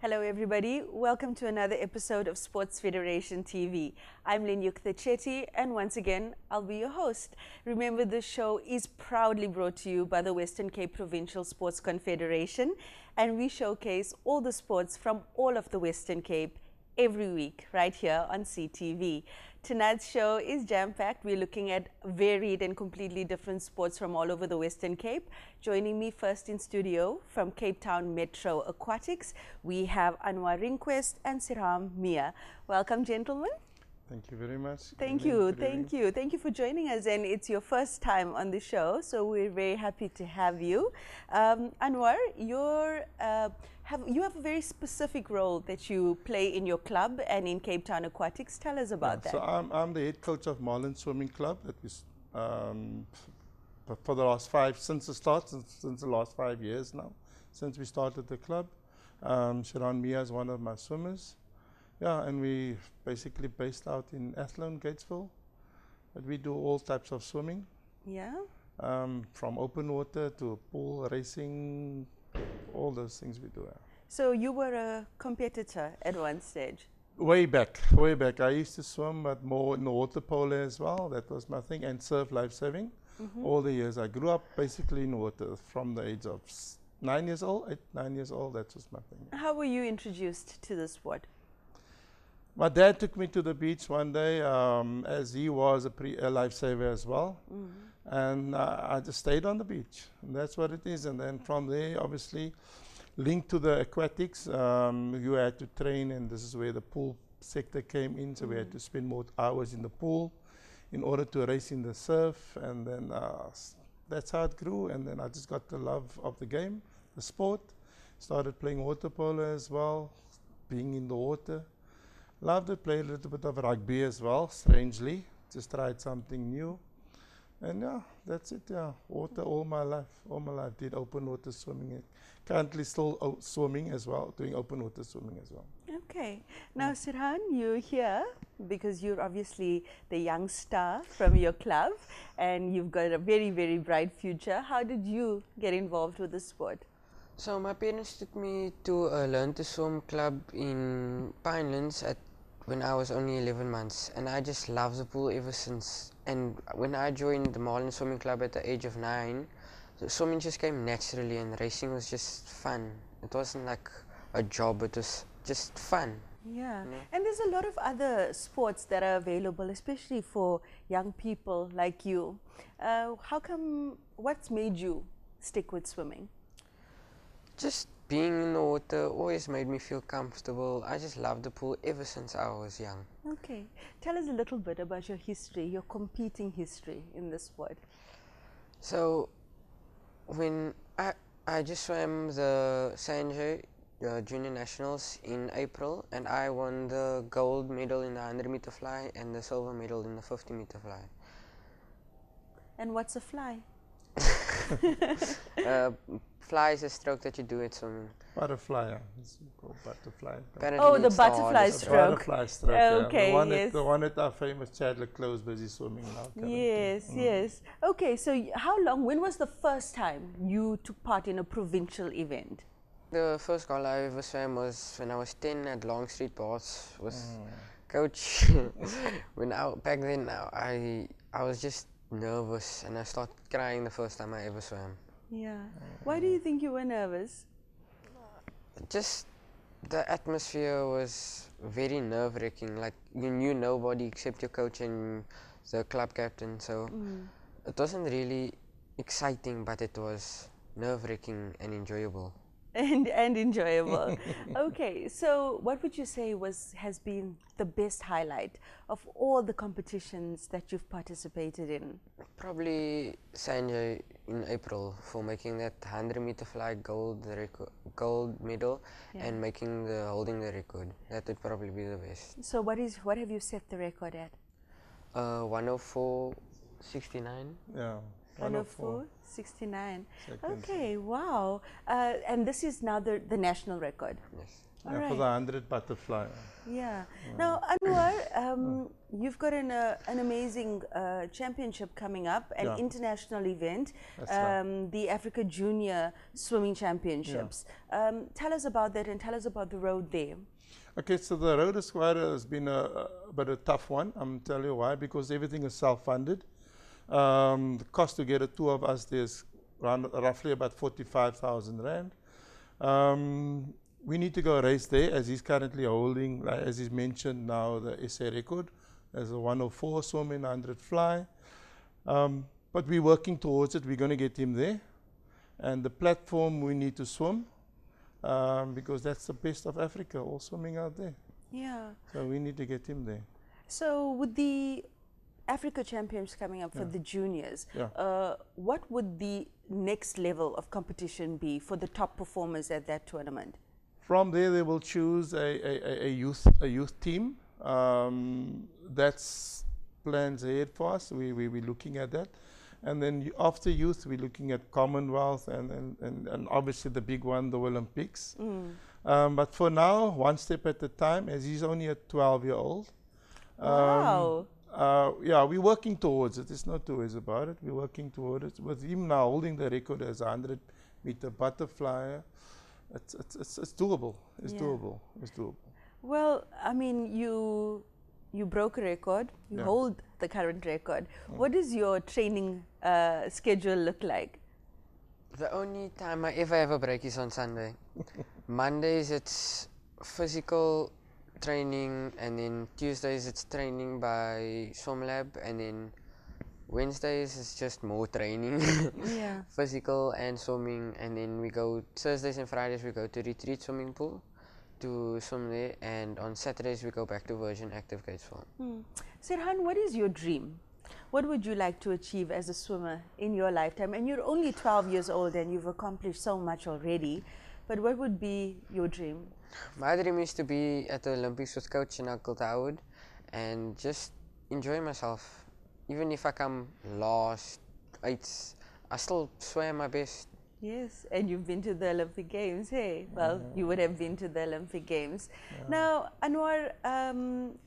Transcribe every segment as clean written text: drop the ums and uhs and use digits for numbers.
Hello everybody, welcome to another episode of Sports Federation TV. I'm Ch263 and once again I'll be your host. Remember, this show is proudly brought to you by the Western Cape Provincial Sports Confederation, and we showcase all the sports from all of the Western Cape every week right here on CTV. Tonight's show is jam-packed. We're looking at varied and completely different sports from all over the Western Cape. Joining me first in studio from Cape Town Metro Aquatics, we have Anwar Rinquest and Siram Mia. Welcome, gentlemen. Thank you very much. Thank you for joining us, and it's your first time on the show, so we're very happy to have you. Anwar, you have a very specific role that you play in your club and in Cape Town Aquatics. Tell us about that. So I'm the head coach of Marlon Swimming Club. That is for the last since the last 5 years now, since we started the club. Sharon Mia is one of my swimmers. Yeah, and we basically based out in Athlone, Gatesville. But we do all types of swimming. Yeah. From open water to pool racing, all those things we do. Yeah. So you were a competitor at one stage? Way back. I used to swim, but more in the water polo as well. That was my thing, and surf life saving. All the years I grew up basically in water from the age of 9 years old. That was my thing. How were you introduced to the sport? My dad took me to the beach one day, as he was a lifesaver as well. And I just stayed on the beach. And that's what it is. And then from there, obviously, linked to the aquatics, you had to train, and this is where the pool sector came in. So we had to spend more hours in the pool in order to race in the surf. And then that's how it grew. And then I just got the love of the game, the sport. Started playing water polo as well, being in the water. Loved it, played a little bit of rugby as well, strangely. Just tried something new. And yeah, that's it, yeah. Water all my life. Did open water swimming. Currently still swimming as well, doing open water swimming as well. Okay. Now, Sirhan, you're here because you're obviously the young star from your club and you've got a very, very bright future. How did you get involved with the sport? So my parents took me to a learn to swim club in Pinelands when I was only 11 months, and I just loved the pool ever since. And when I joined the Marlon Swimming Club at the age of 9, the swimming just came naturally, and racing was just fun. It wasn't like a job, it was just fun. Yeah, and there's a lot of other sports that are available, especially for young people like you. What's made you stick with swimming? Just being in the water always made me feel comfortable. I just loved the pool ever since I was young. Okay. Tell us a little bit about your history, your competing history in the sport. So, when I just swam the Sanjay Junior Nationals in April, and I won the gold medal in the 100-meter fly and the silver medal in the 50-meter fly. And what's a fly? Fly is a stroke that you do at swimming. Butterfly, it's called butterfly. Apparently Oh, the it's butterfly stroke. Butterfly stroke, Okay, yeah. yes. The one that our famous Chadler Close busy swimming now. Currently. Yes. Okay, so when was the first time you took part in a provincial event? The first goal I ever swam was when I was 10 at Long Street Baths. Was coach. Back then I was just nervous, and I started crying the first time I ever swam. Yeah. Why do you think you were nervous? Just the atmosphere was very nerve-wracking. Like, you knew nobody except your coach and the club captain, so it wasn't really exciting, but it was nerve-wracking and enjoyable. And enjoyable. Okay, so what would you say has been the best highlight of all the competitions that you've participated in? Probably Sanjay in April for making that 100-meter fly gold medal, and holding the record. That would probably be the best. So what have you set the record at? 104.69. Yeah. 104.69. Okay, wow. And this is now the national record. Yes. All for right. the 100 butterfly. Yeah. Now, Anwar, you've got an amazing championship coming up, an Yeah. international event, That's right. the Africa Junior Swimming Championships. Tell us about that and tell us about the road there. Okay, so the road has been a tough one. I'm telling you why, because everything is self-funded. The cost to get the two of us there is roughly about 45,000 Rand. We need to go race there, as he's currently holding, like, as he's mentioned now, the SA record as a 104 swim in 100 fly. But we're working towards it. We're going to get him there. And the platform we need to swim, because that's the best of Africa, all swimming out there. Yeah. So we need to get him there. So with the Africa Championships coming up for the juniors, what would the next level of competition be for the top performers at that tournament? From there, they will choose a youth team. That's plans ahead for us. We're looking at that. And then after youth, we're looking at Commonwealth and obviously the big one, the Olympics. But for now, one step at a time, as he's only a 12-year-old. Wow. Yeah, we're working towards it. There's no two ways about it. We're working towards it. With him now holding the record as a 100-meter butterfly, it's doable. It's doable. It's doable. Well, I mean, you broke a record. You hold the current record. What does your training schedule look like? The only time I ever have a break is on Sunday. Mondays it's physical training, and then Tuesdays it's training by swim lab, and then Wednesdays it's just more training, physical and swimming, and then we go Thursdays and Fridays we go to Retreat swimming pool to swim there, and on Saturdays we go back to Virgin Active Gatesville. Sirhan, what is your dream? What would you like to achieve as a swimmer in your lifetime? And you're only 12 years old and you've accomplished so much already, but what would be your dream? My dream is to be at the Olympics with Coach and Uncle Dawood and just enjoy myself. Even if I come last, I still swear my best. Yes, and you've been to the Olympic Games, hey? Well, you would have been to the Olympic Games. Now, Anwar,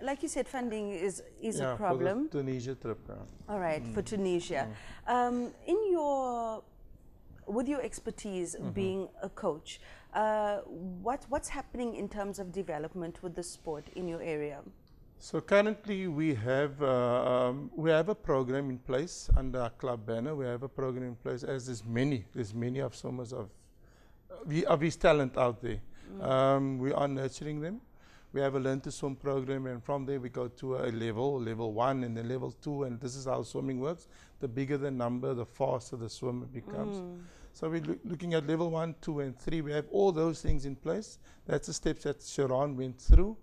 like you said, funding is a problem. For the Tunisia trip. All right, for Tunisia. With your expertise being a coach, what's happening in terms of development with the sport in your area? So currently we have a program in place under our club banner. We have a program in place, as there's many of swimmers of his talent out there. We are nurturing them. We have a learn to swim program, and from there we go to a level 1 and then level 2, and this is how swimming works. The bigger the number, the faster the swimmer becomes. So we're looking at level 1, 2 and 3. We have all those things in place. That's the steps that Sharon went through.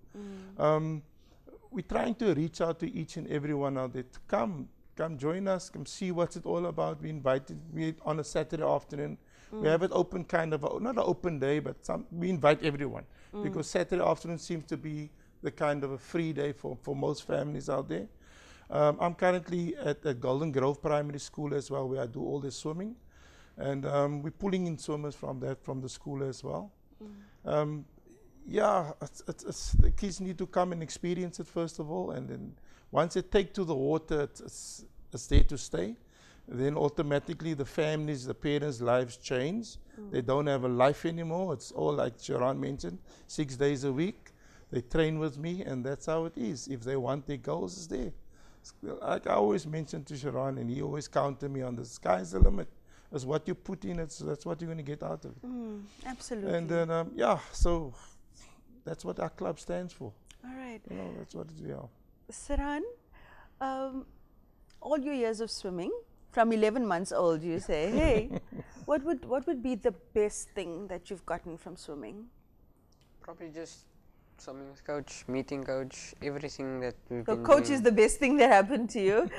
We're trying to reach out to each and every one out there to come join us, come see what's it all about. We invited on a Saturday afternoon. We have it open, kind of not an open day, but we invite everyone because Saturday afternoon seems to be the kind of a free day for most families out there. I'm currently at Golden Grove Primary School as well, where I do all the swimming, and we're pulling in swimmers from the school as well. Yeah, the kids need to come and experience it first of all, and then once they take to the water, it's there to stay. Then automatically the families, the parents' lives change. They don't have a life anymore. It's all like Sharon mentioned, 6 days a week. They train with me, and that's how it is. If they want their goals, it's there. Like I always mention to Sharon, and he always counted me on the sky's the limit. It's what you put in, that's what you're going to get out of it. Absolutely. And then, yeah, so that's what our club stands for. All right. You know, that's what it is. Yeah. Sirhan, all your years of swimming, from 11 months old, you say, hey, what would be the best thing that you've gotten from swimming? Probably just swimming with coach, meeting coach, everything that we've So been coach doing. is the best thing that happened to you.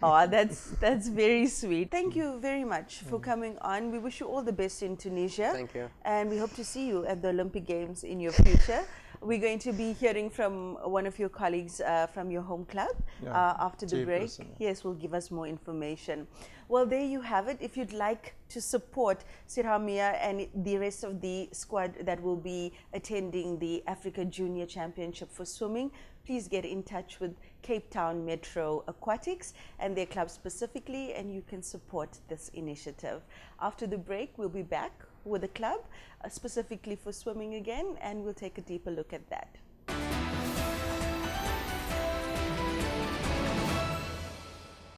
Oh, that's very sweet. Thank you very much for coming on. We wish you all the best in Tunisia. Thank you. And we hope to see you at the Olympic Games in your future. We're going to be hearing from one of your colleagues from your home club after the break. Chairperson. Yes, will give us more information. Well, there you have it. If you'd like to support Sirhamia and the rest of the squad that will be attending the Africa Junior Championship for swimming, please get in touch with Cape Town Metro Aquatics and their club specifically, and you can support this initiative. After the break, we'll be back with a club specifically for swimming again, and we'll take a deeper look at that.